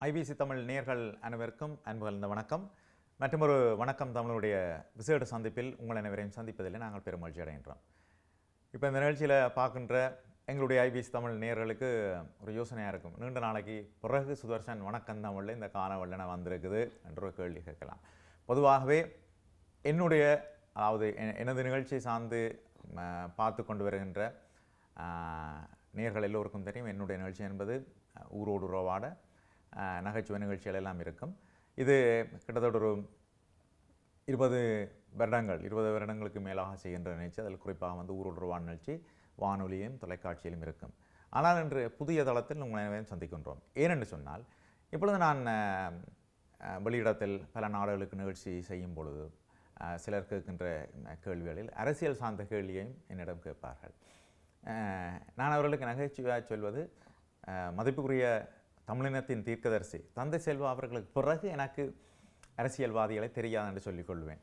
IBC Tamil நேயர்கள் அனைவருக்கும் அன்பு கலந்த வணக்கம். மற்றொரு வணக்கம் தமிழுடைய விசேட சந்திப்பில் உங்கள் அனைவரையும் சந்திப்பதில் நாங்கள் பெருமகிழ்ச்சி அடைகின்றோம். இப்போ இந்த நிகழ்ச்சியில் பார்க்கின்ற எங்களுடைய ஐபிசி தமிழ் நேயர்களுக்கு ஒரு யோசனையாக இருக்கும். நீண்ட நாளைக்கு பிறகு சுதர்ஷன் வணக்கம் தமிழில் இந்த காணவல்லன வந்திருக்குது என்ற ஒரு கேள்வி கேட்கலாம். பொதுவாகவே என்னுடைய அதாவது எனது நிகழ்ச்சியை சார்ந்து பார்த்து கொண்டு வருகின்ற நேயர்கள் எல்லோருக்கும் தெரியும், என்னுடைய நிகழ்ச்சி என்பது ஊரோடு உறவாட நகைச்சுவை நிகழ்ச்சிகள் எல்லாம் இருக்கும். இது கிட்டத்தட்ட ஒரு 20 வருடங்களுக்கு மேலாக செய்கின்ற நிகழ்ச்சி. அதில் குறிப்பாக ஊரோடு உறவாட நிகழ்ச்சி வானொலியும் தொலைக்காட்சியிலும் இருக்கும். ஆனால் இன்று புதிய தளத்தில் உங்களை அனைவரையும் சந்திக்கின்றோம். ஏனென்று சொன்னால், இப்பொழுது நான் வெளியிடத்தில் பல நாடுகளுக்கு நிகழ்ச்சி செய்யும் பொழுது சிலர் கேட்கின்ற கேள்விகளில் அரசியல் சார்ந்த கேள்வியையும் என்னிடம் கேட்பார்கள். நான் அவர்களுக்கு நகைச்சுவையாக சொல்வது, மதிப்புக்குரிய தமிழினத்தின் தீர்க்கதரிசி தந்தை செல்வா அவர்களுக்கு பிறகு எனக்கு அரசியல்வாதிகளை தெரியாது என்று சொல்லிக்கொள்வேன்.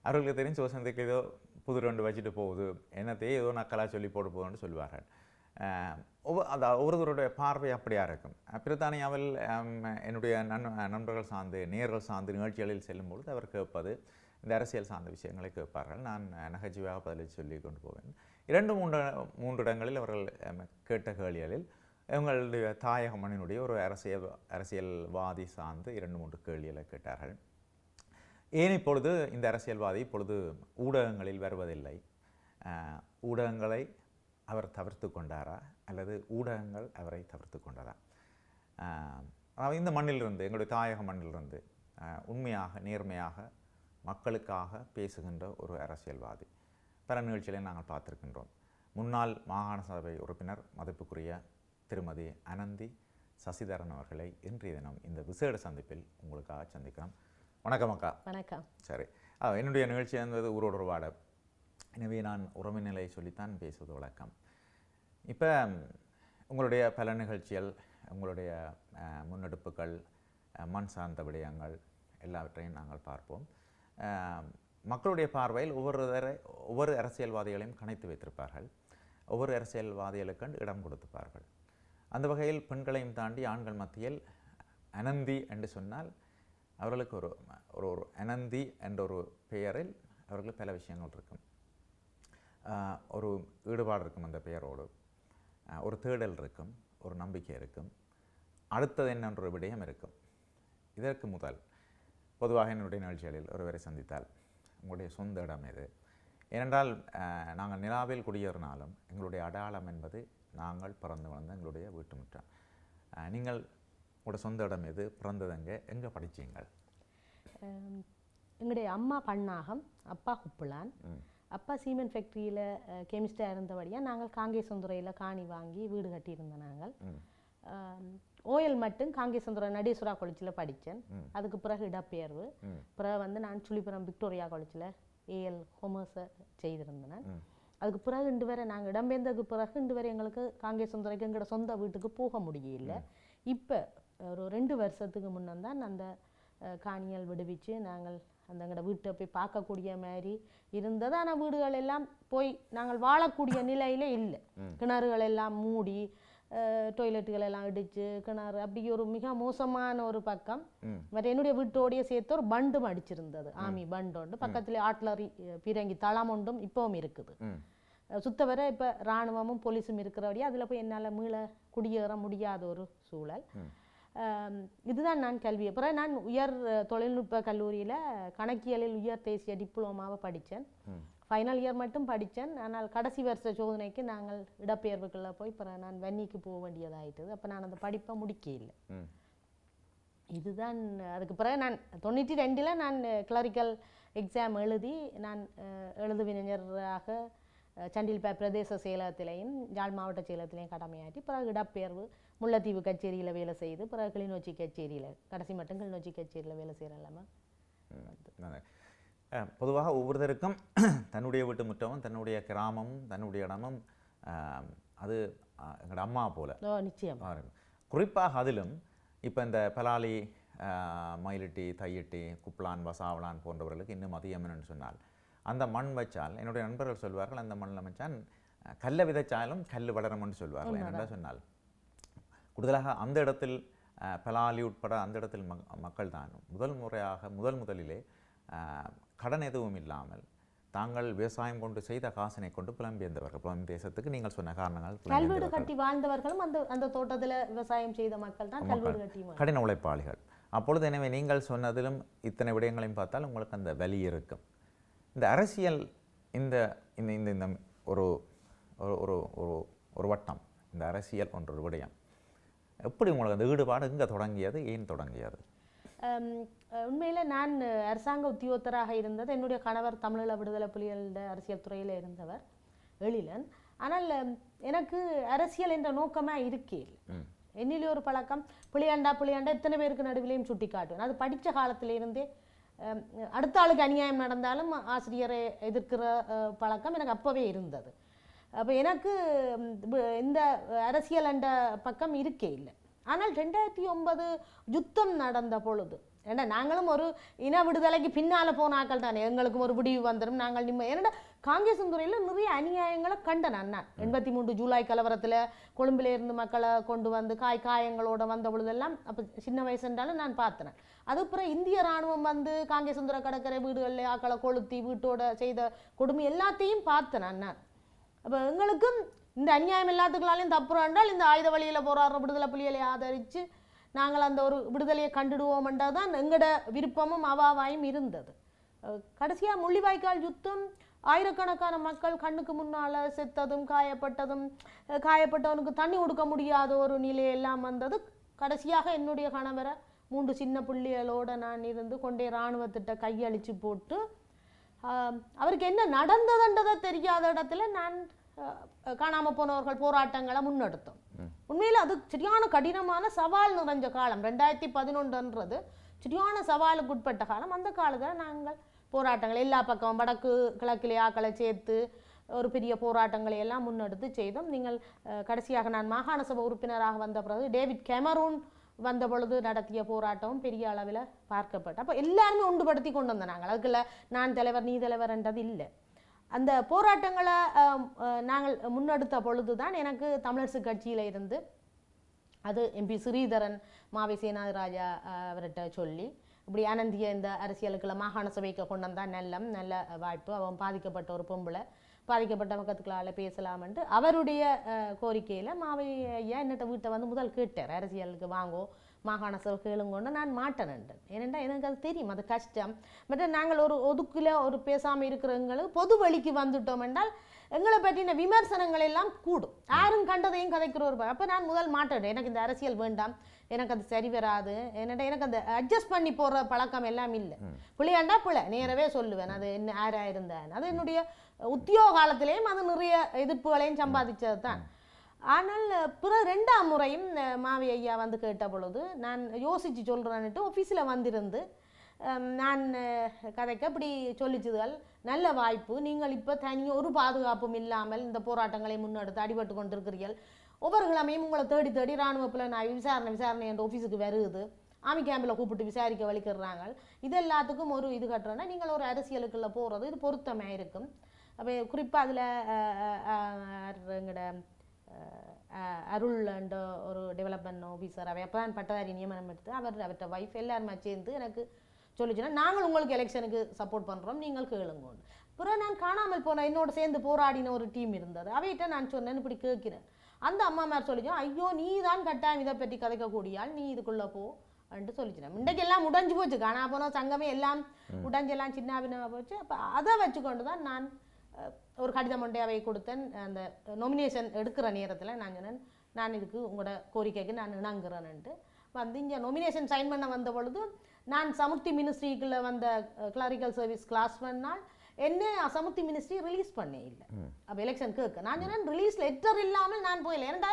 அவர்களுக்கு தெரியும் சிவசந்திக்கு ஏதோ புது ரெண்டு வச்சுட்டு போகுது, என்னத்தையே ஏதோ நக்கலாக சொல்லி போட்டு போகுதுன்னு சொல்லுவார்கள். ஒவ்வொருவருடைய பார்வை அப்படியாக இருக்கும். பிரித்தானியாவில் என்னுடைய நண்பர்கள் சார்ந்து நேர்கள் சார்ந்து நிகழ்ச்சிகளில் செல்லும்பொழுது அவர் கேட்பது இந்த அரசியல் சார்ந்த விஷயங்களை கேட்பார்கள். நான் நகைச்சுவையாக பதில் சொல்லி கொண்டு போவேன். 2-3 இடங்களில் அவர்கள் கேட்ட கேள்விகளில் இவங்களுடைய தாயக மண்ணினுடைய ஒரு அரசியல்வாதி சார்ந்து 2-3 கேள்விகளை கேட்டார்கள். ஏன் இப்பொழுது இந்த அரசியல்வாதி இப்பொழுது ஊடகங்களில் வருவதில்லை? ஊடகங்களை அவர் தவிர்த்து கொண்டாரா அல்லது ஊடகங்கள் அவரை தவிர்த்து கொண்டாரா? இந்த மண்ணிலிருந்து, எங்களுடைய தாயக மண்ணிலிருந்து உண்மையாக நேர்மையாக மக்களுக்காக பேசுகின்ற ஒரு அரசியல்வாதி பல நிகழ்ச்சிகளை நாங்கள் பார்த்திருக்கின்றோம். முன்னாள் மாகாண சபை உறுப்பினர் மதிப்புக்குரிய திருமதி அனந்தி சசிதரன் அவர்களை இன்றைய தினம் இந்த விசேட சந்திப்பில் உங்களுக்காக சந்திக்கிறோம். வணக்கம் அக்கா. வணக்கம். சரி, என்னுடைய நிகழ்ச்சி என்பது ஊரோடு உறவாட, எனவே நான் உறவு நிலையை சொல்லித்தான் பேசுவது வழக்கம். இப்போ உங்களுடைய பல நிகழ்ச்சிகள், உங்களுடைய முன்னெடுப்புகள், மண் சார்ந்த விடயங்கள் எல்லாவற்றையும் நாங்கள் பார்ப்போம். மக்களுடைய பார்வையில் ஒவ்வொரு அரசியல்வாதிகளையும் கணைத்து வைத்திருப்பார்கள். ஒவ்வொரு அரசியல்வாதிகளுக்கு இடம் கொடுத்துப்பார்கள். அந்த வகையில் பெண்களையும் தாண்டி ஆண்கள் மத்தியில் அனந்தி என்று சொன்னால் அவர்களுக்கு ஒரு அனந்தி என்ற ஒரு பெயரில் அவர்களுக்கு பல விஷயங்கள் இருக்கும். ஒரு ஈடுபாடு இருக்கும், அந்த பெயரோடு ஒரு தேடல் இருக்கும், ஒரு நம்பிக்கை இருக்கும், அடுத்தது என்னென்ற ஒரு விடயம் இருக்கும். இதற்கு முதல் பொதுவாக என்னுடைய நிகழ்ச்சிகளில் ஒருவரை சந்தித்தால் உங்களுடைய சொந்த இடம் எது? ஏனென்றால் நாங்கள் நிலாவில் குடியேறினாலும் எங்களுடைய அடையாளம் என்பது நாங்கள் பிறந்து வளர்ந்த எங்களுடைய வீட்டு முற்றம். நீங்கள் உங்களோட சொந்த இடம் எது? பிறந்ததுங்க? எங்கே படித்தீங்கள்? எங்களுடைய அம்மா பன்னாகம், அப்பா குப்புளான். அப்பா சீமெண்ட் ஃபேக்ட்ரியில் கெமிஸ்டாக இருந்தபடியாக நாங்கள் காங்கேசந்துறையில் காணி வாங்கி வீடு கட்டியிருந்தோம். நாங்கள் ஓயல் மட்டும் காங்கேசந்துறை நடேஸ்வரா காலேஜில் படித்தேன். அதுக்கு பிறகு இடப்பெயர்வு. பிறகு நான் சுழிபுரம் விக்டோரியா காலேஜில் ஏஎல் கொமர்ஸை செய்திருந்தேன். அதுக்கு பிறகு இன்று வரை நாங்கள் இடம்பெயர்ந்ததுக்கு பிறகு இன்று வரை எங்களுக்கு காங்கேசந்துறைக்கு எங்களோட சொந்த வீட்டுக்கு போக முடியல. இப்போ ஒரு 2 வருஷத்துக்கு முன்னே அந்த காணிகள் விடுவிச்சு நாங்கள் அந்த எங்களோட வீட்டை போய் பார்க்கக்கூடிய மாதிரி இருந்தது. ஆனால் வீடுகள் எல்லாம் போய் நாங்கள் வாழக்கூடிய நிலையில இல்லை. கிணறுகள் எல்லாம் மூடி, டொய்லெட்டுகள் எல்லாம் இடிச்சு, கிணறு அப்படி ஒரு மிக மோசமான ஒரு பக்கம். என்னுடைய வீட்டோடைய சேர்த்து ஒரு பண்டும் அடிச்சிருந்தது, ஆமி பண்டு உண்டு. பக்கத்துல ஆட்லரி பீரங்கி தளம் ஒன்றும் இப்பவும் இருக்குது. சுத்தவரை இப்போ இராணுவமும் போலீஸும் இருக்கிறபடியே அதில் போய் என்னால் மீள குடியேற முடியாத ஒரு சூழல். இதுதான் நான் கல்வியை. பிறகு நான் உயர் தொழில்நுட்ப கல்லூரியில் கணக்கியலில் உயர் தேசிய டிப்ளோமாவை படித்தேன். ஃபைனல் இயர் மட்டும் படித்தேன். ஆனால் கடைசி வருஷ சோதனைக்கு நாங்கள் இடப்பெயர்வுக்குள்ளே போய் பிறகு நான் வன்னிக்கு போக வேண்டியதாயிட்டது. அப்போ நான் அந்த படிப்பை முடிக்க இல்லை. இதுதான். அதுக்கு பிறகு நான் 92 நான் கிளரிக்கல் எக்ஸாம் எழுதி நான் எழுதுவிஞராக சண்டில் பிரதேச செயலகத்திலையும் யாழ் மாவட்ட செயலகத்திலையும் கடமையாற்றி பிறகு இடப்பெயர்வு முல்லைத்தீவு கச்சேரியில் வேலை செய்து பிறகு கிளிநொச்சி கச்சேரியில் கடைசி மட்டும் கிளிநொச்சி கச்சேரியில் வேலை செய்கிறேன். பொதுவாக ஒவ்வொருத்தருக்கும் தன்னுடைய வீட்டு முற்றமும் தன்னுடைய கிராமமும் தன்னுடைய இடமும் அது எங்களோட அம்மா போல. நிச்சயம். குறிப்பாக அதிலும் இப்போ இந்த பலாலி, மயிலிட்டி, தையிட்டி, குப்ளான், வசாவளான் போன்றவர்களுக்கு இன்னும் அதிகம்னு சொன்னால் அந்த மண் வச்சால், என்னுடைய நண்பர்கள் சொல்வார்கள், அந்த மண்ணில் வச்சால் கல்லை விதைச்சாலும் கல் வளரும்னு சொல்வார்கள். என்னென்ன சொன்னால் கூடுதலாக அந்த இடத்தில் பலாலி உட்பட அந்த இடத்தில் மக்கள் தான் முதலிலே கடன் எதுவும் இல்லாமல் தாங்கள் விவசாயம் கொண்டு செய்த காசினை கொண்டு புலம்பெயர்ந்தவர்கள். புலம் தேசத்துக்கு நீங்கள் சொன்ன காரணங்கள் கல்வீடு கட்டி வாழ்ந்தவர்களும் அந்த தோட்டத்தில் விவசாயம் செய்த மக்கள் தான் கல்வீடு கட்டி கடின உழைப்பாளிகள். அப்பொழுது எனவே நீங்கள் சொன்னதிலும் இத்தனை விடயங்களையும் பார்த்தால் உங்களுக்கு அந்த வலி இருக்கும். இந்த அரசியல் இந்த இந்த இந்த ஒரு ஒரு ஒரு வட்டம், இந்த அரசியல் போன்ற ஒரு விடயம் எப்படி உங்களுக்கு அந்த ஈடுபாடு எங்கே தொடங்கியது, ஏன் தொடங்கியது? உண்மையில் நான் அரசாங்க உத்தியோகத்தராக இருந்தது. என்னுடைய கணவர் தமிழீழ விடுதலை புலிகளோட அரசியல் துறையில் இருந்தவர், எழிலன். ஆனால் எனக்கு அரசியல் என்ற நோக்கமாக இருக்கே. என்னிலே ஒரு பழக்கம், புளியாண்டா எத்தனை பேருக்கு நடுவிலையும் சுட்டி காட்டுவேன். அது படித்த காலத்திலிருந்தே அடுத்த ஆளுக்கு அநியாயம் நடந்தாலும் ஆசிரியரை எதிர்க்கிற பழக்கம் எனக்கு அப்போவே இருந்தது. அப்போ எனக்கு இந்த அரசியல் என்ற பக்கம் இருக்கே இல்லை. ஆனால் 2009 யுத்தம் நடந்த பொழுது, ஏன்னா நாங்களும் ஒரு இன விடுதலைக்கு பின்னால் போனாக்கள் தானே, எங்களுக்கும் ஒரு விடிவு வந்துடும், நாங்கள் ஏன்னா காங்கிரஸ் துறையில் நிறைய அநியாயங்களை கண்டேன் நான். 83 ஜூலை கலவரத்தில் கொழும்பில் இருந்து மக்களை கொண்டு வந்து காயங்களோட வந்த பொழுதெல்லாம் அப்போ சின்ன வயசுன்றாலும் நான் பார்த்தேன். அதுக்கப்புறம் இந்திய இராணுவம் வந்து காங்கிரஸ் கடற்கரை வீடுகளில் ஆக்களை கொளுத்தி வீட்டோட செய்த கொடுமை எல்லாத்தையும் பார்த்தேன் நான். அப்போ எங்களுக்கும் இந்த அநியாயம் எல்லாத்துக்களாலையும் தப்புறோம் என்றால் இந்த ஆயுத வழியில் போராடுற விடுதலை புலிகளை ஆதரித்து நாங்கள் அந்த ஒரு விடுதலையை கண்டுடுவோம்ன்றது தான் எங்களோட விருப்பமும் அவாவாயும் இருந்தது. கடைசியாக முள்ளிவாய்க்கால் யுத்தம் ஆயிரக்கணக்கான மக்கள் கண்ணுக்கு முன்னால் செத்ததும் காயப்பட்டவனுக்கு தண்ணி கொடுக்க முடியாத ஒரு நிலையெல்லாம் வந்தது. கடைசியாக என்னுடைய கணவரை 3 சின்ன பிள்ளைகளோடு நான் இருந்து கொண்டே இராணுவத்திட்ட கையளித்து போட்டு அவருக்கு என்ன நடந்ததுன்றதை தெரியாத இடத்துல நான் காணாமல் போனவர்கள் போராட்டங்களை முன்னெடுத்தோம். உண்மையில் அது சரியான கடினமான சவால் நிறைஞ்ச காலம். 2011 சரியான சவாலுக்கு உட்பட்ட காலம். அந்த காலத்தில் நாங்கள் போராட்டங்கள் எல்லா பக்கம் வடக்கு கிழக்கிலே ஆக்களை சேர்த்து ஒரு பெரிய போராட்டங்களை எல்லாம் முன்னெடுத்து செய்தோம். நீங்கள் கடைசியாக நான் மாகாண சபை உறுப்பினராக வந்த பிறகு டேவிட் கேமரூன் வந்த பொழுது நடத்திய போராட்டமும் பெரிய அளவில் பார்க்கப்பட்ட. அப்போ எல்லாருமே ஒன்றுபடுத்தி கொண்டு வந்தோம் நாங்கள். அதுக்குள்ள நான் தலைவர் நீ தலைவர்ன்றது இல்லை. அந்த போராட்டங்களை நாங்கள் முன்னெடுத்த பொழுது தான் எனக்கு தமிழரசு கட்சியில் இருந்து அது MP ஸ்ரீதரன் மாவை சேனாதிராஜா அவர்கிட்ட சொல்லி இப்படி அனந்திய இந்த அரசியலுக்குள்ள மாகாண சபைக்கு கொண்டு வந்தால் நல்ல வாய்ப்பு, அவன் பாதிக்கப்பட்ட ஒரு பொம்பளை பாதிக்கப்பட்ட மக்களுக்களால் பேசலாம்ன்ட்டு அவருடைய கோரிக்கையில் மாவை ஐயா என்னட்ட வீட்டை வந்து முதல் கேட்டார், அரசியலுக்கு வாங்கோ மாகாண சபை கேளுங்கொண்டு. நான் மாட்டேன்ன்றேன். ஏனென்றா எனக்கு அது தெரியும், அது கஷ்டம். மற்ற நாங்கள் ஒரு ஒதுக்கில் ஒரு பேசாமல் இருக்கிறவங்களுக்கு பொது வழிக்கு வந்துட்டோம் என்றால் எங்களை பற்றின விமர்சனங்கள் எல்லாம் கூடும். யாரும் கண்டதையும் கதைக்கிற ஒரு அப்போ நான் முதல் மாட்டேன். எனக்கு இந்த அரசியல் வேண்டாம், எனக்கு அது சரி வராது. என்னடா எனக்கு அந்த அட்ஜஸ்ட் பண்ணி போடுற பழக்கம் எல்லாம் இல்லை. பிள்ளையாண்டா பிள்ளை நேரவே சொல்லுவேன், அது என்ன யாராக இருந்தேன். அது என்னுடைய உத்தியோக காலத்திலேயும் அது நிறைய எதிர்ப்புகளையும் சம்பாதிச்சது தான். ஆனால் பிறகு 2ஆம் முறையும் மாவி ஐயா வந்து கேட்ட பொழுது நான் யோசித்து சொல்கிறேன்ட்டு ஆஃபீஸில் வந்திருந்து நான் கதைக்கு அப்படி சொல்லிச்சுதுகள், நல்ல வாய்ப்பு, நீங்கள் இப்போ தனியாக ஒரு பாதுகாப்பும் இல்லாமல் இந்த போராட்டங்களை முன்னெடுத்து அடிபட்டு கொண்டிருக்கிறீர்கள். ஒவ்வொரு கிழமையும் உங்களை தேடி தேடி இராணுவப்பில் நான் விசாரணை என்ற ஆஃபீஸுக்கு வருது, ஆமி கேம்பில் கூப்பிட்டு விசாரிக்க வலிக்கிறாங்க. இது எல்லாத்துக்கும் ஒரு இது கட்டுறேன்னா நீங்கள் ஒரு அரசியலுக்குள்ளே போகிறது இது பொருத்தமாக இருக்கும். அப்போ குறிப்பாக அதில் எங்களோட அருள் அண்ட் ஒரு டெவலப்மெண்ட் ஆஃபீஸர் அவை அப்போ தான் பட்டதாரி நியமனம் எடுத்து அவர்கிட்ட ஒய்ஃப் எல்லாருமே சேர்ந்து எனக்கு சொல்லிச்சுன்னா நாங்கள் உங்களுக்கு எலெக்ஷனுக்கு சப்போர்ட் பண்ணுறோம், நீங்கள் கேளுங்கன்னு. அப்புறம் நான் காணாமல் போன என்னோட சேர்ந்து போராடின ஒரு டீம் இருந்தது. அவைகிட்ட நான் சொன்னேன்னு இப்படி கேட்கிறேன். அந்த அம்மா மாதிரி சொல்லிச்சோம், ஐயோ நீ தான் கட்டாயம் இதை பற்றி கதைக்கக்கூடியால், நீ இதுக்குள்ளே போ அப்படின்ட்டு சொல்லிச்சினேன். இன்றைக்கு எல்லாம் உடைஞ்சு போச்சு, காணா போனோம் சங்கமே எல்லாம் உடைஞ்செல்லாம் சின்ன போச்சு. அப்போ அதை வச்சுக்கொண்டு தான் நான் ஒரு கடிதம் ஒன்றை அவை கொடுத்தேன். அந்த நொமினேஷன் எடுக்கிற நேரத்தில் நான் சொன்னேன், நான் இதுக்கு உங்களோட கோரிக்கைக்கு நான் இணங்குறேன்ட்டு வந்து இங்கே நொமினேஷன் சைன் பண்ண வந்த பொழுது நான் சமுர்த்தி மினிஸ்ட்ரிக்குள்ளே வந்த கிளரிக்கல் சர்வீஸ் கிளாஸ் பண்ணால் என்ன சமுர்த்தி மினிஸ்ட்ரி ரிலீஸ் பண்ணே இல்லை. அப்போ எலெக்ஷன் கேட்க நான் சொன்னேன், ரிலீஸ் லெட்டர் இல்லாமல் நான் போயில. ஏன்னா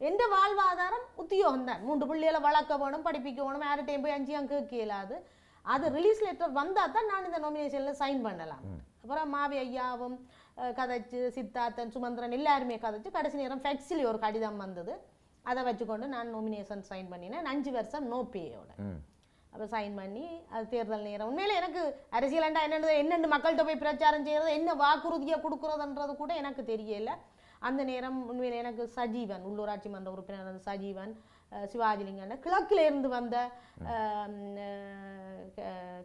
எந்த வாழ்வாதாரம் உத்தியோகம் தான், 3 பிள்ளைகளை வளர்க்க வேணும், படிப்பிக்க வேணும், யார்கிட்டையும் போய் 5 அங்கே கேட்க இயலாது. அது ரிலீஸ் லெட்டர் வந்தால் தான் நான் இந்த நொமினேஷனில் சைன் பண்ணலாம். அப்புறம் மாவி ஐயாவும் கதைச்சு, சித்தார்த்தன், சுமந்திரன் எல்லாருமே கதைச்சு கடைசி நேரம் ஃபேக்ஸில் ஒரு கடிதம் வந்தது. அதை வச்சுக்கொண்டு நான் நொமினேஷன் சைன் பண்ணினேன் 5 வருஷம் நோ பேயோட. அப்போ சைன் பண்ணி அது தேர்தல் நேரம் உண்மையில எனக்கு அரசியலாண்டா என்னென்ன மக்கள்கிட்ட போய் பிரச்சாரம் செய்கிறது, என்ன வாக்குறுதியை கொடுக்குறதுன்றது கூட எனக்கு தெரியல. அந்த நேரம் உண்மையில் எனக்கு சஜீவன், உள்ளூராட்சி மன்ற உறுப்பினர் சஜீவன், சிவாஜிலிங்கன்னு கிழக்கில் இருந்து வந்த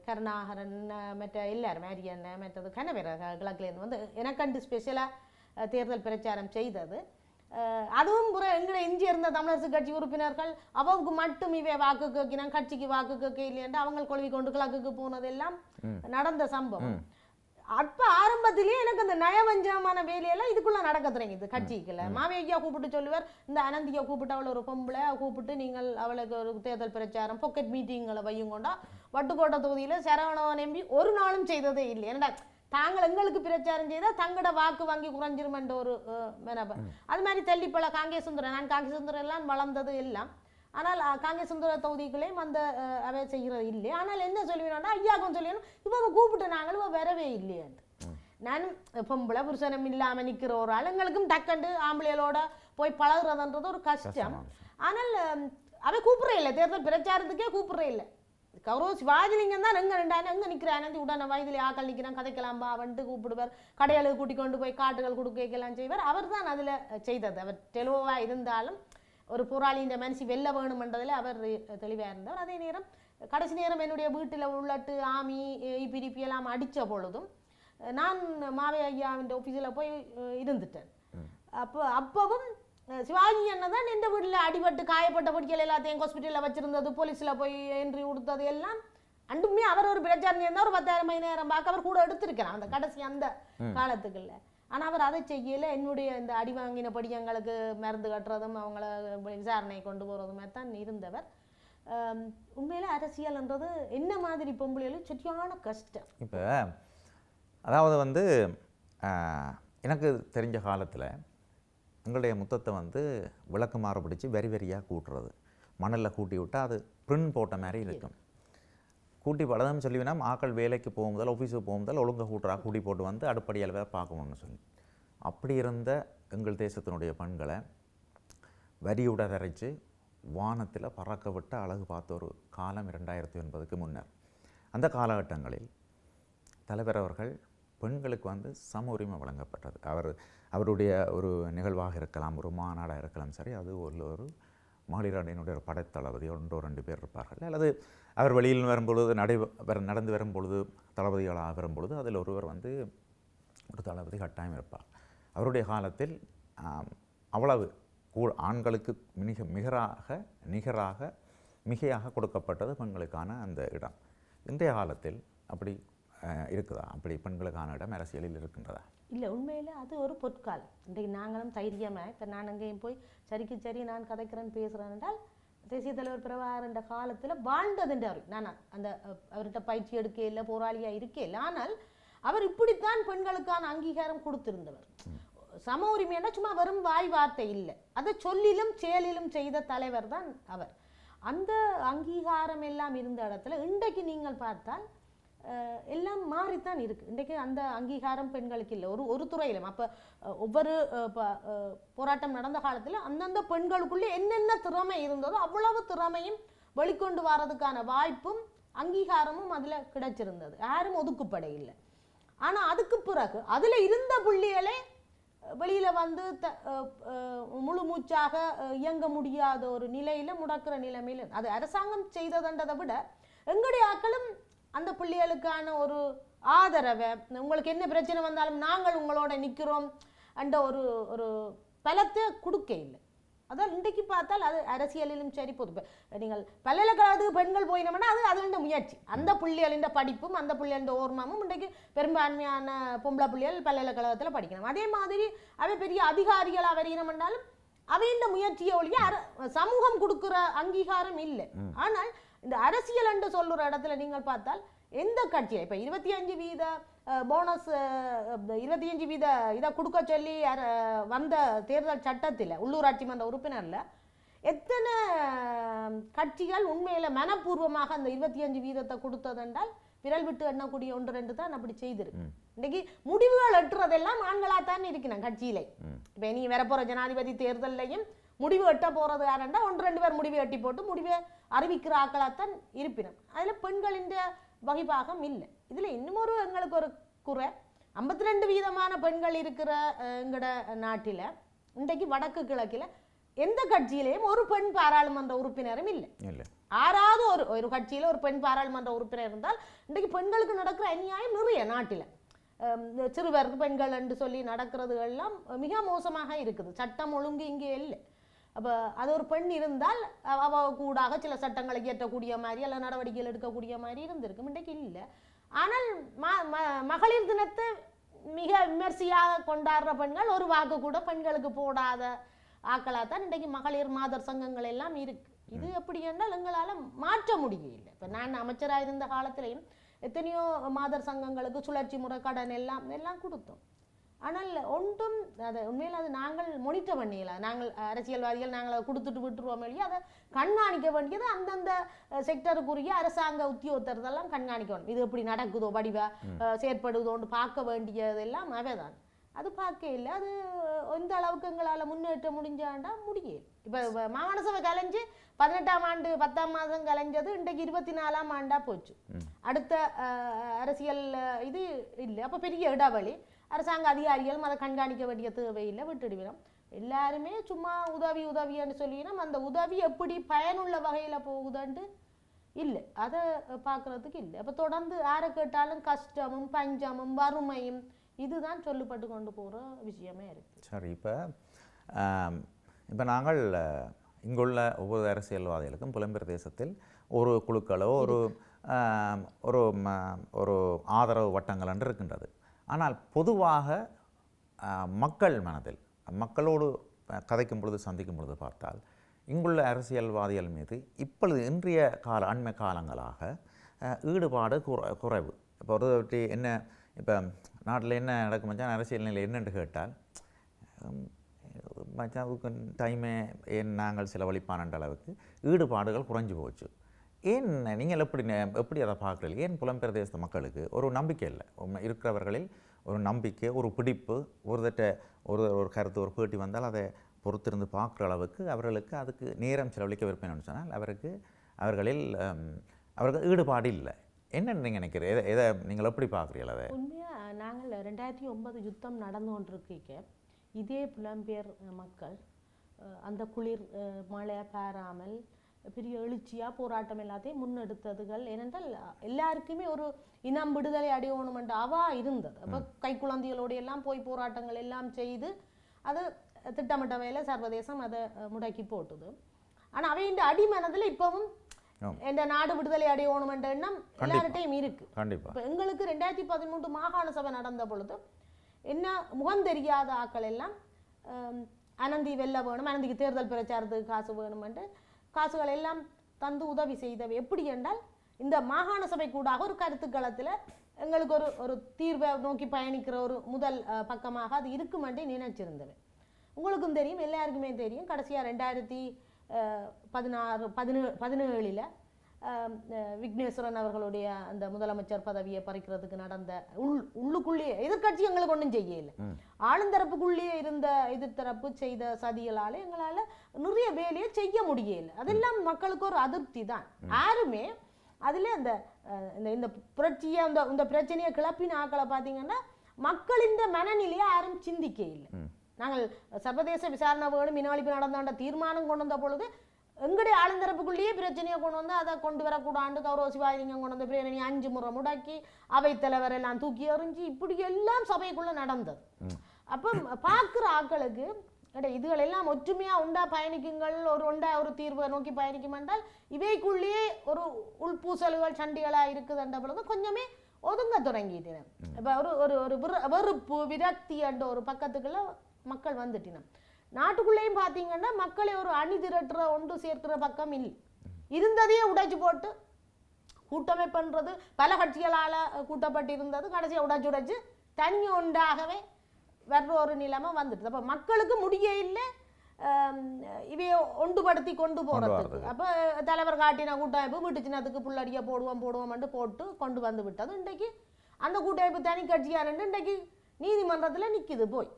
கருணாகரன் மற்ற எல்லாரும் மேரியன் மற்றது கனவேற கிழக்கில் இருந்து வந்து எனக்கண்டு ஸ்பெஷலாக தேர்தல் பிரச்சாரம் செய்தது. அதுவும் எங்களை இஞ்சி இருந்த தமிழரசு கட்சி உறுப்பினர்கள் அவங்க மட்டும் இவை வாக்கு கேட்கினாங்க, கட்சிக்கு வாக்கு கேட்க இல்லையென்று அவங்க கொழுவி கொண்டு கிழக்குக்கு போனதெல்லாம் நடந்த சம்பவம். அப்ப ஆரம்பத்திலேயே எனக்கு அந்த நயவஞ்சமான வேலையெல்லாம் இதுக்குள்ள நடக்க தொடங்கிது கட்சிக்குள்ள. மாவையா கூப்பிட்டு சொல்லுவார், இந்த அனந்தியை கூப்பிட்டு அவளை ஒரு பொம்பளை கூப்பிட்டு நீங்கள் அவளுக்கு ஒரு தேர்தல் பிரச்சாரம் பாக்கெட் மீட்டிங்களை வையும் கொண்டா வட்டுக்கோட்டை தொகுதியில சரவணன் எம்பி ஒரு நாளும் செய்ததே இல்லை. ஏன்னா தாங்கள் எங்களுக்கு பிரச்சாரம் செய்தால் தங்களோட வாக்கு வாங்கி குறைஞ்சிருமென்ற ஒரு மெனப. அது மாதிரி தெல்லிப்பழ காங்கேய சுந்தரம், நான் காங்கேய சுந்தரம் எல்லாம் வளர்ந்தது எல்லாம். ஆனால் காங்கேய சுந்தர தொகுதிகளையும் அந்த அவை செய்கிறது இல்லை. ஆனால் என்ன சொல்லுவேன்னா ஐயாக்கும் சொல்லிடணும், இவங்க கூப்பிட்டு நாங்கள் இவ வரவே இல்லையாண்டு. நான் பொம்பளை புருஷனம் இல்லாமல் நிற்கிற ஒரு ஆள் எங்களுக்கும் டக்கண்டு ஆம்பளைகளோட போய் பழகுறதுன்றது ஒரு கஷ்டம். ஆனால் அவை கூப்பிட்றே இல்லை, தேர்தல் பிரச்சாரத்துக்கே கூப்பிட்றே இல்லை. கௌரவ சிவாஜிலிங்கம் தான் எங்கே ரெண்டாயிரம் எங்கே நிற்கிறான், உடனே வயதில் ஆக்கள் நிற்கிறான், கதைக்கலாம்பா வந்துட்டு கூப்பிடுவார், கடையாளுக்கு கூட்டி கொண்டு போய் காட்டுகள் கொடுக்கலாம் செய்வார். அவர் தான் அதில் செய்தது. அவர் தெளிவாக இருந்தாலும் ஒரு போராளியின் மனசு வெல்ல வேணுமென்றதில் அவர் தெளிவாக இருந்தவர். அதே நேரம் கடைசி நேரம் என்னுடைய வீட்டில் உள்ளட்டு ஆமி இபிடிபி எல்லாம் அடித்த பொழுதும் நான் மாவே ஐயாவின் ஆஃபீஸில் போய் இருந்துட்டேன். அப்பவும் சிவாஜி அண்ணன் தான் எந்த வீட்டில் அடிபட்டு காயப்பட்ட படிக்கல் எல்லாத்தையும் ஹாஸ்பிட்டலில் வச்சிருந்தது, போலீஸில் போய் என்ட்ரி கொடுத்தது எல்லாம் அண்டுமே அவர் ஒரு பிரச்சாரம் இருந்தால் ஒரு 10,000 மணி நேரம் பார்க்க அவர் கூட எடுத்திருக்கிறான் அந்த கடைசி அந்த காலத்துக்குள்ள. ஆனால் அவர் அதை செய்யலை. என்னுடைய இந்த அடி வாங்கின படியங்களுக்கு மருந்து கட்டுறதும் அவங்கள விசாரணை கொண்டு போகிறதுமே தான் இருந்தவர். உண்மையில அரசியல்ன்றது என்ன மாதிரி பொம்பளைகளும் சரியான கஷ்டம். இப்போ அதாவது வந்து எனக்கு தெரிஞ்ச காலத்தில் எங்களுடைய முத்தத்தை விளக்கு மாற பிடிச்சி வெறி வெறியாக கூட்டுறது, மணலில் கூட்டி விட்டால் அது பிரிண்ட் போட்ட மாதிரி இருக்கும். கூட்டி பலதும் சொல்லிவினா ஆக்கள் வேலைக்கு போகும்போதால் ஆஃபீஸுக்கு போகும்போதால் ஒழுங்காக கூட்டுறா கூட்டி போட்டு அடுப்படியில் வேறு பார்க்கணும்னு சொல்லி அப்படி இருந்த எங்கள் தேசத்தினுடைய பெண்களை வரியுட தரைச்சு வானத்தில் பறக்க விட்டு அழகு பார்த்த ஒரு காலம் 2009க்கு முன்னர். அந்த காலகட்டங்களில் தலைவர் அவர்கள் பெண்களுக்கு சம உரிமை வழங்கப்பட்டது. அவருடைய ஒரு நிகழ்வாக இருக்கலாம், ஒரு மாநாடாக இருக்கலாம், சரி, அது ஒரு மகளிர் அணியினுடைய ஒரு படைத்தளபதி 1-2 பேர் இருப்பார்கள். அல்லது அவர் வெளியில் வரும்பொழுது நடந்து வரும்பொழுது தளபதிகளாக வரும்பொழுது அதில் ஒருவர் ஒரு தளபதி கட்டாயம் இருப்பார். அவருடைய காலத்தில் அவ்வளவு ஆண்களுக்கு மிகையாக கொடுக்கப்பட்டது பெண்களுக்கான அந்த இடம். இன்றைய காலத்தில் அப்படி இருக்குதா? அப்படி பெண்களுக்கான இடம் அரசியலில் இருக்கின்றதா? இல்லை, உண்மையில் அது ஒரு பொற்காலம். இன்றைக்கு நாங்களும் தைரியமாக இப்போ நான் அங்கேயும் போய் சரிக்கு சரி நான் கதைக்கிறேன்னு பேசுகிறேன் என்றால் தேசிய தலைவர் பிரபாகர் என்ற காலத்தில் வாழ்ந்ததுன்ற அவர் நான் அந்த அவர்கிட்ட பயிற்சி எடுக்க இல்லை, போராளியாக இருக்கே இல்லை. ஆனால் அவர் இப்படித்தான் பெண்களுக்கான அங்கீகாரம் கொடுத்திருந்தவர். சம உரிமைன்னா சும்மா வெறும் வாய் வார்த்தை இல்லை, அதை சொல்லிலும் செயலிலும் செய்த தலைவர் தான் அவர். அந்த அங்கீகாரம் எல்லாம் இருந்த இடத்துல இன்றைக்கு நீங்கள் பார்த்தால் எல்லாம் மாறித்தான் இருக்குது. இன்றைக்கு அந்த அங்கீகாரம் பெண்களுக்கு இல்லை ஒரு துறையிலும். அப்போ ஒவ்வொரு போராட்டம் நடந்த காலத்தில் அந்தந்த பெண்களுக்குள்ளே என்னென்ன திறமை இருந்ததோ அவ்வளவு திறமையும் வெளிக்கொண்டு வர்றதுக்கான வாய்ப்பும் அங்கீகாரமும் அதில் கிடைச்சிருந்தது. யாரும் ஒதுக்குப்பட இல்லை. ஆனால் அதுக்கு பிறகு அதில் இருந்த புள்ளிகளே வெளியில் முழு மூச்சாக இயங்க முடியாத ஒரு நிலையில் முடக்கிற நிலைமையில் அது அரசாங்கம் செய்ததுன்றதை விட எங்களுடைய ஆக்களும் அந்த பிள்ளைகளுக்கான ஒரு ஆதரவை, உங்களுக்கு என்ன பிரச்சனை வந்தாலும் நாங்கள் உங்களோட நிற்கிறோம் என்ற ஒரு பலத்தை கொடுக்க இல்லை. அதான் இன்றைக்கு பார்த்தால் அது அரசியலிலும் சரி பொது நீங்கள் பல்கலைக்கழகத்துக்கு பெண்கள் போயினோம்னா அது முயற்சி. அந்த பிள்ளைகளின் படிப்பும் அந்த பிள்ளைகளின் ஓர்மமும் இன்றைக்கு பெரும்பான்மையான பொம்பளை பிள்ளைகள் பல்கலைக்கழகத்தில் படிக்கணும். அதே மாதிரி அவை பெரிய அதிகாரிகளாக வரையினோம்னாலும் அவையின் முயற்சியை ஒழிய சமூகம் கொடுக்குற அங்கீகாரம் இல்லை. ஆனால் இந்த அரசியல் என்று சொல்லுற இடத்துல நீங்கள் பார்த்தால் எந்த கட்சியில் இப்போ 25% போனஸ் 25% இதை கொடுக்க சொல்லி வந்த தேர்தல் சட்டத்தில் உள்ளூராட்சி மன்ற உறுப்பினரில் எத்தனை கட்சிகள் உண்மையில் மனப்பூர்வமாக அந்த 25% கொடுத்ததென்றால் விரல் விட்டு எண்ணக்கூடிய 1-2 தான் அப்படி செய்திருக்கு. இன்னைக்கு முடிவுகள் எட்டுறதெல்லாம் ஆண்களாகத்தான் இருக்கிறான் கட்சியிலே. இப்போ நீ வரப்போகிற ஜனாதிபதி தேர்தலையும் முடிவு எட்ட போகிறது யாருண்டா 1-2 பேர் முடிவு எட்டி போட்டு முடிவை அறிவிக்கிற ஆக்களாகத்தான் இருப்பினும் அதில் பெண்களின் வகிபாகம் இல்லை. இதில் இன்னும் எங்களுக்கு ஒரு குறை, 52% பெண்கள் இருக்கிற எங்களோட நாட்டில் இன்றைக்கு வடக்கு கிழக்கில் எந்த கட்சியிலேயும் ஒரு பெண் பாராளுமன்ற உறுப்பினரும் இல்லை. இல்லை. ஆறாவது ஒரு கட்சியில ஒரு பெண் பாராளுமன்ற உறுப்பினர் இருந்தால் இன்றைக்கு பெண்களுக்கு நடக்கிற அநியாயம் நிறைய நாட்டில் சிறுவர் பெண்கள் என்று சொல்லி நடக்கிறது எல்லாம் மிக மோசமாக இருக்குது. சட்டம் ஒழுங்கு இங்கே இல்லை. அப்போ அது ஒரு பெண் இருந்தால் அவ கூடாக சில சட்டங்களை இயற்றக்கூடிய மாதிரி அல்ல நடவடிக்கைகள் எடுக்கக்கூடிய மாதிரி இருந்திருக்கும். இன்றைக்கு இல்லை. ஆனால் மகளிர் தினத்தை மிக விமர்சையாக கொண்டாடுற பெண்கள் ஒரு வாக்கு கூட பெண்களுக்கு போடாத ஆக்களாக தான் இன்றைக்கு மகளிர் மாதர் சங்கங்கள் எல்லாம் இருக்கு. இது எப்படி என்றால் எங்களால் மாற்ற முடியவில்லை. இப்போ நான் அமைச்சராக இருந்த காலத்திலையும் எத்தனையோ மாதர் சங்கங்களுக்கு சுழற்சி முறை கடன் எல்லாம் கொடுத்தோம். ஆனால் ஒன்றும் அதை உண்மையில் அது நாங்கள் மொனிட்டர் பண்ணிடல. நாங்கள் அரசியல்வாதிகள் நாங்கள் அதை கொடுத்துட்டு விட்டுருவோம் இல்லையா, அதை கண்காணிக்க வேண்டியது அந்தந்த செக்டருக்குரிய அரசாங்க உத்தியோகத்தரெல்லாம் கண்காணிக்க வேண்டும். இது எப்படி நடக்குதோ வடிவா செயற்படுதோன்னு பார்க்க வேண்டியதெல்லாம் அவைதான். அது பார்க்க இல்லை. அது எந்த அளவுக்கு எங்களால் முன்னேற்ற முடிஞ்சாண்டா முடியல. இப்போ மாகாண சபை கலைஞ்சு 18ஆம் ஆண்டு 10ஆம் மாதம் கலைஞ்சது இன்றைக்கு 24ஆம் ஆண்டா போச்சு. அடுத்த அரசியல் இது இல்லை. அப்போ பெரிய இடைவெளி. அரசாங்க அதிகாரிகள் அதை கண்காணிக்க வேண்டிய தேவையில்லை, விட்டுடுவிடும். எல்லாருமே சும்மா உதவின்னு சொல்லினா அந்த உதவி எப்படி பயனுள்ள வகையில் போகுதுன்ட்டு இல்லை, அதை பார்க்குறதுக்கு இல்லை. அப்போ தொடர்ந்து யாரை கேட்டாலும் கஷ்டமும் பஞ்சமும் வறுமையும் இதுதான் சொல்லப்பட்டு கொண்டு போகிற விஷயமே இருக்குது. சரி, இப்போ நாங்கள் இங்குள்ள ஒவ்வொரு அரசியல்வாதிகளுக்கும் புலம்பெயர் தேசத்தில் ஒரு குழுக்களோ ஒரு ஆதரவு வட்டங்கள் என்று இருக்கின்றது. ஆனால் பொதுவாக மக்கள் மனதில் மக்களோடு கதைக்கும் பொழுது சந்திக்கும் பொழுது பார்த்தால் இங்குள்ள அரசியல்வாதிகள் மீது இப்பொழுது இன்றைய அண்மை காலங்களாக ஈடுபாடு குறைவு. இப்போ ஒரு என்ன இப்போ நாட்டில் என்ன நடக்கும் மச்சான், அரசியல் நிலை என்னென்று கேட்டால் மச்சாவுக்கு டைமே ஏன் நாங்கள் செலவழிப்பான அளவுக்கு ஈடுபாடுகள் குறைஞ்சி போச்சு. ஏன் நீங்கள் எப்படி அதை பார்க்குறீங்க? ஏன் புலம்பெயர் தேச மக்களுக்கு ஒரு நம்பிக்கை இல்லை? இருக்கிறவர்களில் ஒரு நம்பிக்கை, ஒரு பிடிப்பு, ஒரு கருத்து, ஒரு பேட்டி வந்தால் அதை பொறுத்திருந்து பார்க்குற அளவுக்கு அவர்களுக்கு அதுக்கு நேரம் செலவழிக்க விருப்பம்னு சொன்னால் அவர்கள் ஈடுபாடு இல்லை. என்னென்னு நீங்கள் நினைக்கிறீங்க? எதை நீங்கள் எப்படி பார்க்குறீங்களா? அதை உண்மையாக நாங்கள் 2009 யுத்தம் நடந்து கொண்டிருக்க இதே புலம்பெயர் மக்கள் அந்த குளிர் மழை பாராமல் பெரிய எழுச்சியாக போராட்டம் எல்லாத்தையும் முன்னெடுத்ததுகள். ஏனென்றால் எல்லாருக்குமே ஒரு இனம் விடுதலை அடையணுமென்ற அவா இருந்தது. அப்போ கைக்குழந்தைகளோடு எல்லாம் போய் போராட்டங்கள் எல்லாம் செய்து அது திட்டமிட்ட வேலை சர்வதேசம் அதை முடக்கி போட்டுது. ஆனால் அவையின் அடிமனதில் இப்பவும் இந்த நாடு விடுதலை அடையணுமென்ற எண்ணம் எல்லார்ட்டையும் இருக்கு. இப்போ எங்களுக்கு 2013 மாகாண சபை நடந்த பொழுது என்ன முகம் தெரியாத ஆக்கள் எல்லாம் அனந்தி வெல்ல வேணும், அனந்திக்கு தேர்தல் பிரச்சாரத்துக்கு காசு வேணுமென்று காசுகள் எல்லாம் தந்து உதவி செய்தவை. எப்படி என்றால் இந்த மாகாண சபை கூடாக ஒரு கருத்துக்களத்தில் எங்களுக்கு ஒரு தீர்வை நோக்கி பயணிக்கிற ஒரு முதல் பக்கமாக அது இருக்குமென்றே நினைச்சிருந்தவை. உங்களுக்கும் தெரியும், எல்லாருக்குமே தெரியும், கடைசியாக 2017 விக்னேஸ்வரன் அவர்களுடைய அந்த முதலமைச்சர் பதவியை பறிக்கிறதுக்கு நடந்த உள்ளுக்குள்ளேயே எதிர்கட்சி எங்களுக்கு ஒன்றும் செய்யல. ஆளுந்தரப்புக்குள்ளேயே இருந்த எதிர்த்தரப்பு செய்த சதிகளால் எங்களால் நிறைய வேலையை செய்ய முடியல. அதெல்லாம் மக்களுக்கு ஒரு அதிருப்தி தான். யாருமே அதில் இந்த புரட்சியை இந்த பிரச்சனையை கிளப்பின ஆக்களை பார்த்தீங்கன்னா மக்களின் மனநிலையை யாரும் சிந்திக்க இல்லை. நாங்கள் சர்வதேச விசாரணை வேணும் இனவழிப்பு நடந்தாண்ட தீர்மானம் கொண்டு வந்த பொழுது எங்களுடைய ஆளுந்தரப்புக்குள்ளேயே பிரச்சனையை கொண்டு வந்து அதை கொண்டு வரக்கூடாண்டு கௌரவ சிவாஜிலிங்கம் கொண்டு வந்து பிரேரணி 5 முறை முடக்கி அவைத்தலைவர் எல்லாம் தூக்கி எறிஞ்சு இப்படி எல்லாம் சபைக்குள்ள நடந்தது. அப்போ பார்க்குற ஆக்களுக்கு இதுகள் எல்லாம் ஒற்றுமையா உண்டா பயணிக்குங்கள், ஒரு தீர்வை நோக்கி பயணிக்கும் என்றால் இவைக்குள்ளேயே ஒரு உள்பூசல்கள் சண்டிகளா இருக்குதுன்ற பொழுது கொஞ்சமே ஒதுங்க தொடங்கிட்டேன். இப்போ ஒரு வெறுப்பு விரக்தி என்ற ஒரு பக்கத்துக்குள்ள மக்கள் வந்துட்டினோம். நாட்டுக்குள்ளேயும் பார்த்தீங்கன்னா மக்களை ஒரு அணி திரட்டுற ஒன்று சேர்க்கிற பக்கம் இல்லை. இருந்ததையே உடைச்சு போட்டு கூட்டமை பண்ணுறது பல கட்சிகளால் கூட்டப்பட்டிருந்தது கடைசியாக உடைச்சு தனி ஒன்றாகவே வர்ற ஒரு நிலைமை வந்துட்டு. அப்போ மக்களுக்கு முடிய இல்லை இவையை ஒன்றுபடுத்தி கொண்டு போகிறதுக்கு. அப்போ தலைவர் காட்டின கூட்டமைப்பு வீட்டு சின்னத்துக்கு புள்ளடியை போடுவோம் போட்டு கொண்டு வந்து விட்டது. இன்றைக்கு அந்த கூட்டமைப்பு தனி கட்சியாக இன்றைக்கு நீதிமன்றத்தில் நிற்கிது போய்.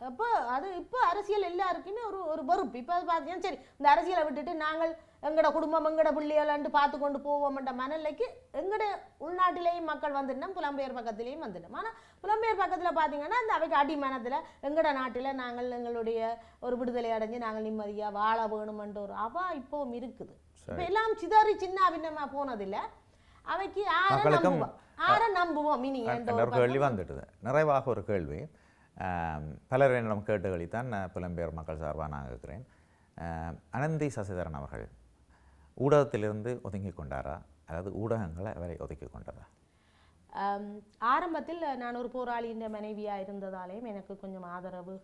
அப்போ அது இப்போ அரசியல் எல்லாருக்குமே ஒரு வெறுப்பு. இப்போ பார்த்தீங்கன்னா சரி இந்த அரசியலை விட்டுட்டு நாங்கள் எங்கட குடும்பம் எங்கட பிள்ளைகளாண்டு பார்த்து கொண்டு போவோம்ன்ற மனநிலைக்கு எங்கட உள்நாட்டிலேயும் மக்கள் வந்துட்டோம், புலம்பெயர் பக்கத்திலேயும் வந்துட்டோம். ஆனால் புலம்பெயர் பக்கத்தில் பார்த்தீங்கன்னா அந்த அவைக்கு அடிமனத்தில் எங்கட நாட்டில் நாங்கள் எங்களுடைய ஒரு விடுதலை அடைஞ்சு நாங்கள் நிம்மதியாக வாழ வேணுமென்ற ஒரு அவா இப்போவும் இருக்குது. இப்போ எல்லாம் சிதறி சின்ன பின்னமாக போனதில்லை. அவைக்கு ஆரை நம்புவோம் இனி என்ற ஒரு கேள்வி வந்துட்டுது. நிறைவாக ஒரு கேள்வி பலர் என்னிடம் கேட்டுகளித்தான் புலம்பெயர் மக்கள் சார்பாக நான் இருக்கிறேன். அனந்தி சசிதரன் அவர்கள் ஊடகத்திலிருந்து ஒதுங்கி கொண்டாரா, அதாவது ஊடகங்களை அவரை ஒதுக்கி கொண்டாரா? ஆரம்பத்தில் நான் ஒரு போராளியின் மனைவியாக இருந்ததாலேயும் எனக்கு கொஞ்சம் ஆதரவு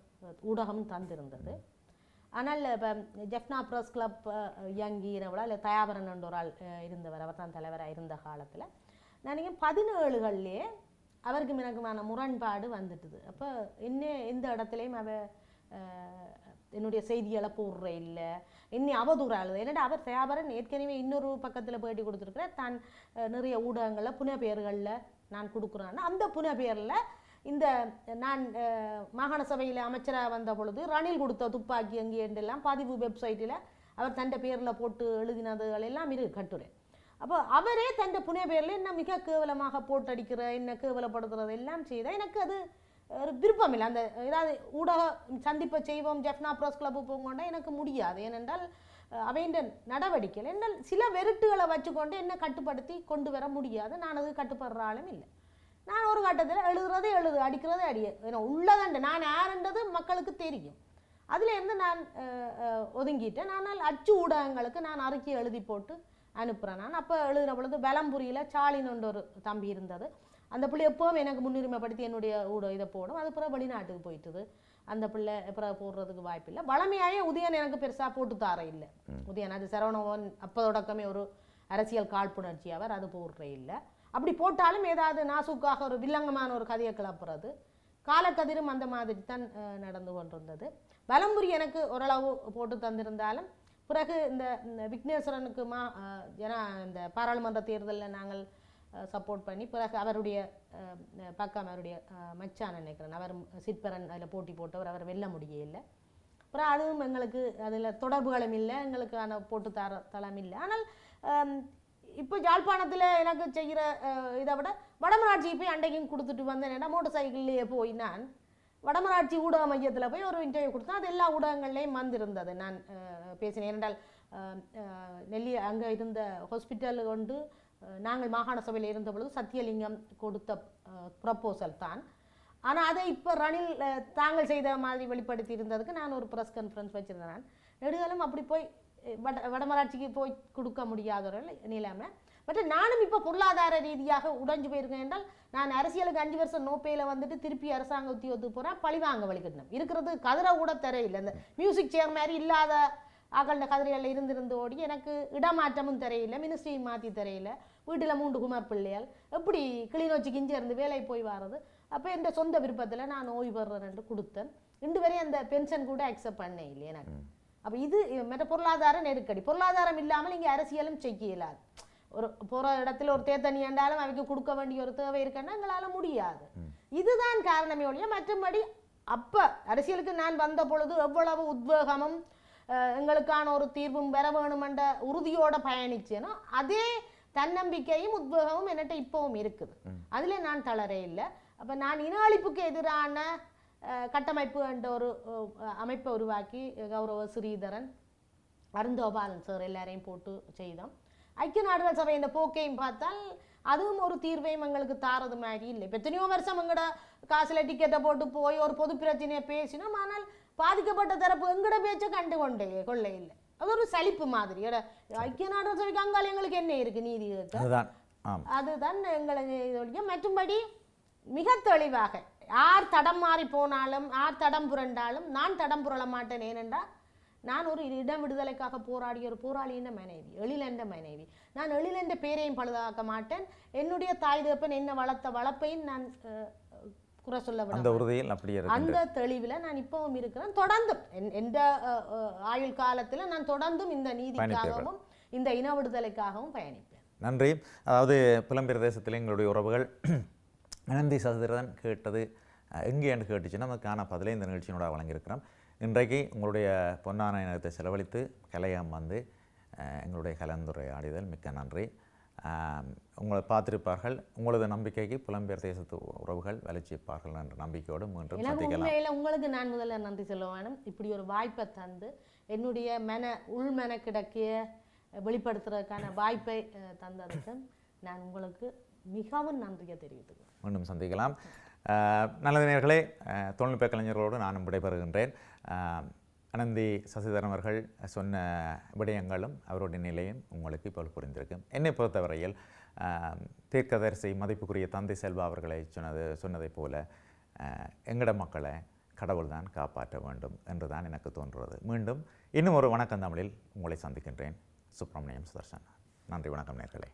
ஊடகம் தந்திருந்தது. ஆனால் இப்போ ஜெஃப்னா ப்ரெஸ் கிளப் இயங்கினவளா இல்லை தயாபரன் என்ற ஒரு ஆள் இருந்தவர், அவர் தான் தலைவராக இருந்த காலத்தில் நான் 17களிலே அவருக்கு எனக்குமான முரண்பாடு வந்துட்டுது. அப்போ எந்த இடத்துலையும் என்னுடைய செய்திகளை போடுற இல்லை, இன்னும் அவதூறாளுது. என்னடா அவர் தயாபரன் ஏற்கனவே இன்னொரு பக்கத்தில் பேட்டி கொடுத்துருக்குறேன், தான் நிறைய ஊடகங்களில் புனப்பெயர்களில் நான் கொடுக்குறேன்னா அந்த புனப்பெயரில் இந்த நான் மாகாண சபையில் அமைச்சராக வந்த பொழுது ரணில் கொடுத்த துப்பாக்கி அங்கே என்றெல்லாம் பதிவு வெப்சைட்டில் அவர் தன் பேரில் போட்டு எழுதினதுகள் எல்லாம் கட்டுரை. அப்போ அவரே தன் புனே பேரில் என்ன மிக கேவலமாக போட்டடிக்கிற, என்ன கேவலப்படுத்துறது எல்லாம் செய்தால் எனக்கு அது ஒரு விருப்பம் இல்லை. அந்த ஏதாவது ஊடக சந்திப்பை செய்வோம், ஜெஃப்னா ப்ரெஸ் கிளப்பு போங்கொண்டா எனக்கு முடியாது. ஏனென்றால் அவைண்ட நடவடிக்கைகள் என்னால் சில வெறுட்டுகளை வச்சுக்கொண்டு என்ன கட்டுப்படுத்தி கொண்டு வர முடியாது. நான் அது கட்டுப்படுற ஆளும் இல்லை. நான் ஒரு கட்டத்தில் எழுதுறதே அடிக்கிறதே அடிய ஏன்னா உள்ளதண்டு நான் யாருன்றது மக்களுக்கு தெரியும். அதுலேருந்து நான் ஒதுங்கிட்டேன். ஆனால் அச்சு ஊடகங்களுக்கு நான் அறிக்கை எழுதி போட்டு அனுப்புகிறேன். நான் அப்போ எழுதுகிற பொழுது பலம்புரியில் சாலின்னு ஒரு தம்பி இருந்தது. அந்த பிள்ளை எப்போவும் எனக்கு முன்னுரிமைப்படுத்தி என்னுடைய இதை போடும். அது பிறகு வெளிநாட்டுக்கு போயிட்டுது. அந்த பிள்ளை பிறகு போடுறதுக்கு வாய்ப்பு இல்லை. வளமையாயே உதயன் எனக்கு பெருசாக போட்டு தார இல்லை. உதயன் அது சரவணவன் அப்போ தொடக்கமே ஒரு அரசியல் காழ்ப்புணர்ச்சி, அவர் அது போடுற இல்லை. அப்படி போட்டாலும் ஏதாவது நாசுக்காக ஒரு வில்லங்கமான ஒரு கதையை கிளப்புறது. காலக்கதிரும் அந்த மாதிரி தான் நடந்து கொண்டிருந்தது. பலம்புரி எனக்கு ஓரளவு போட்டு தந்திருந்தாலும் பிறகு இந்த விக்னேஸ்வரனுக்கு இந்த பாராளுமன்ற தேர்தலில் நாங்கள் சப்போர்ட் பண்ணி பிறகு அவருடைய பக்கம் அவருடைய மச்சான் நினைக்கிறேன், அவர் சிற்பரன் அதில் போட்டி போட்டவர், அவர் வெல்ல முடியலை. அப்புறம் அதுவும் எங்களுக்கு அதில் தொடர்புகளும் இல்லை, எங்களுக்கான போட்டு தளம் இல்லை. ஆனால் இப்போ யாழ்ப்பாணத்தில் எனக்கு செய்கிற இதை விட வடமராட்சி போய் அண்டைக்கும் கொடுத்துட்டு வந்தேன். மோட்டர் சைக்கிள்லேயே போய் நான் வடமராட்சி ஊடக மையத்தில் போய் ஒரு இன்டர்வியூ கொடுத்தேன். அது எல்லா ஊடகங்கள்லேயும் வந்திருந்தது. நான் பேசினேன். ஏனென்றால் நெல்லி அங்கே இருந்த ஹாஸ்பிட்டல் கொண்டு நாங்கள் மாகாண சபையில் இருந்த பொழுது சத்தியலிங்கம் கொடுத்த ப்ரப்போசல் தான். ஆனால் அதை இப்போ ரணில் தாங்கள் செய்த மாதிரி வெளிப்படுத்தி இருந்ததுக்கு நான் ஒரு ப்ரெஸ் கான்ஃபரன்ஸ் வச்சுருந்தேன். நான் நெடுகாலம் அப்படி போய் வடமராட்சிக்கு போய் கொடுக்க முடியாதவர்கள் நிலைமை. பட் நானும் இப்போ பொருளாதார ரீதியாக உடைஞ்சு போயிருக்கேன். என்றால் நான் அரசியலுக்கு 5 வருஷம் நோப்பையில் வந்துட்டு திருப்பி அரசாங்க உத்தியோகத்துக்கு போகிறேன். பழிவாங்க வலிக்கட்டணும் இருக்கிறது கதிரை கூட தெரியல. இந்த மியூசிக் சேர் மாதிரி இல்லாத ஆகண்ட கதிரைகளில் இருந்து ஓடி எனக்கு இடமாற்றமும் தெரியல, மினிஸ்ட்ரியும் மாற்றி தெரியல. வீட்டில் 3 குமார் பிள்ளைகள் எப்படி கிளிநொச்சிக்கு இங்கே இருந்து வேலை போய் வர்றது. அப்போ என் சொந்த விருப்பத்தில் நான் ஓய்வு பெறேன் கொடுத்தேன். இன்று வரை அந்த பென்ஷன் கூட அக்செப்ட் பண்ண இல்லை எனக்கு. அப்போ இது மற்ற பொருளாதார நெருக்கடி. பொருளாதாரம் இல்லாமல் இங்கே அரசியலும் செய்ய இயலாது. ஒரு போகிற இடத்துல ஒரு தேத்தனி என்றாலும் அவைக்கு கொடுக்க வேண்டிய ஒரு தேவை இருக்குன்னா எங்களால் முடியாது. இதுதான் காரணமே ஒழிய மற்றபடி அப்போ அரசியலுக்கு நான் வந்த பொழுது எவ்வளவு உத்வேகமும் எங்களுக்கான ஒரு தீர்வும் பெற வேணுமென்ற உறுதியோடு பயணிச்சேனோ அதே தன்னம்பிக்கையும் உத்வேகமும் என்கிட்ட இப்பவும் இருக்குது. அதில் நான் தளரே இல்லை. அப்போ நான் இன அழிப்புக்கு எதிரான கட்டமைப்பு என்ற ஒரு அமைப்பை உருவாக்கி கௌரவ ஸ்ரீதரன், அருந்தோபாலன் சார் எல்லாரையும் போட்டு செய்தோம். ஐக்கிய நாடுகள் சபை இந்த போக்கையும் பார்த்தால் அதுவும் ஒரு தீர்வையும் எங்களுக்கு தாரது மாதிரி இல்லை. இப்போ எத்தனையோ வருஷம் எங்கட காசில் டிக்கெட்டை போட்டு போய் ஒரு பொது பிரச்சனையை பேசினோம். ஆனால் பாதிக்கப்பட்ட தரப்பு எங்கட பேச்சை கண்டு கொள்ள இல்லை. அது ஒரு சலிப்பு மாதிரி. ஐக்கிய நாடுகள் சபைக்கு அங்கால எங்களுக்கு என்ன இருக்கு நீதி கேட்க, அதுதான் எங்களை. மற்றும்படி மிக தெளிவாக யார் தடம் மாறி போனாலும் யார் தடம் புரண்டாலும் நான் தடம் புரள மாட்டேன். ஏனென்றால் நான் ஒரு இடம் விடுதலைக்காக போராடிய ஒரு போராளியின் மனைவி, எழிலென்ற மனைவி. நான் எழிலென்ற பேரையும் பழுதாக்க மாட்டேன். என்னுடைய தாய் தகப்பன் என்ன வளர்த்த வளர்ப்பையும் நான் குறை சொல்ல விட அந்த தெளிவில் நான் இப்பவும் இருக்கிறேன். தொடர்ந்தும் எந்த ஆயுள் காலத்தில் நான் தொடர்ந்தும் இந்த நீதிக்காகவும் இந்த இன விடுதலைக்காகவும் பயணிப்பேன். நன்றி. அதாவது புலம்பெயர் தேசத்தில் எங்களுடைய உறவுகள் அனந்தி சசிதரன் கேட்டது எங்கே என்று கேட்டுச்சுன்னா நமக்கான பதிலை இந்த நிகழ்ச்சியினோட வழங்கியிருக்கிறோம். இன்றைக்கு உங்களுடைய பொன்னான நேரத்தை செலவழித்து கலையம் வந்து எங்களுடைய கலந்துரையாடிதல் மிக்க நன்றி. உங்களை பார்த்திருப்பார்கள். உங்களது நம்பிக்கைக்கு புலம்பெயர் தேசத்து உறவுகள் வளர்ச்சிப்பார்கள் என்ற நம்பிக்கையோடு மீண்டும் சந்திக்கலாம். உண்மையில உங்களுக்கு நான் முதல்ல நன்றி சொல்ல வேணும். இப்படி ஒரு வாய்ப்பை தந்து என்னுடைய உள்மன கிடக்கிய வெளிப்படுத்துறதுக்கான வாய்ப்பை தந்ததுக்கு நான் உங்களுக்கு மிகவும் நன்றியை தெரிவித்துக்கிறேன். மீண்டும் சந்திக்கலாம். நல்லது நேயர்களே, தொழில்நுட்ப கலைஞர்களோடு நானும் விடைபெறுகின்றேன். அனந்தி சசிதரன் அவர்கள் சொன்ன விடயங்களும் அவருடைய நிலையும் உங்களுக்கு இப்போ புரிந்திருக்கும். என்னை பொறுத்தவரையில் தீர்க்கதரிசி மதிப்புக்குரிய தந்தை செல்வா அவர்களை சொன்னதைப் போல எங்கட மக்களை கடவுள் தான் காப்பாற்ற வேண்டும் என்று தான் எனக்கு தோன்றுவது. மீண்டும் இன்னும் ஒரு வணக்கம் தமிழில் உங்களை சந்திக்கின்றேன். சுப்பிரமணியம் சுதர்சன். நன்றி, வணக்கம் நேயர்களே.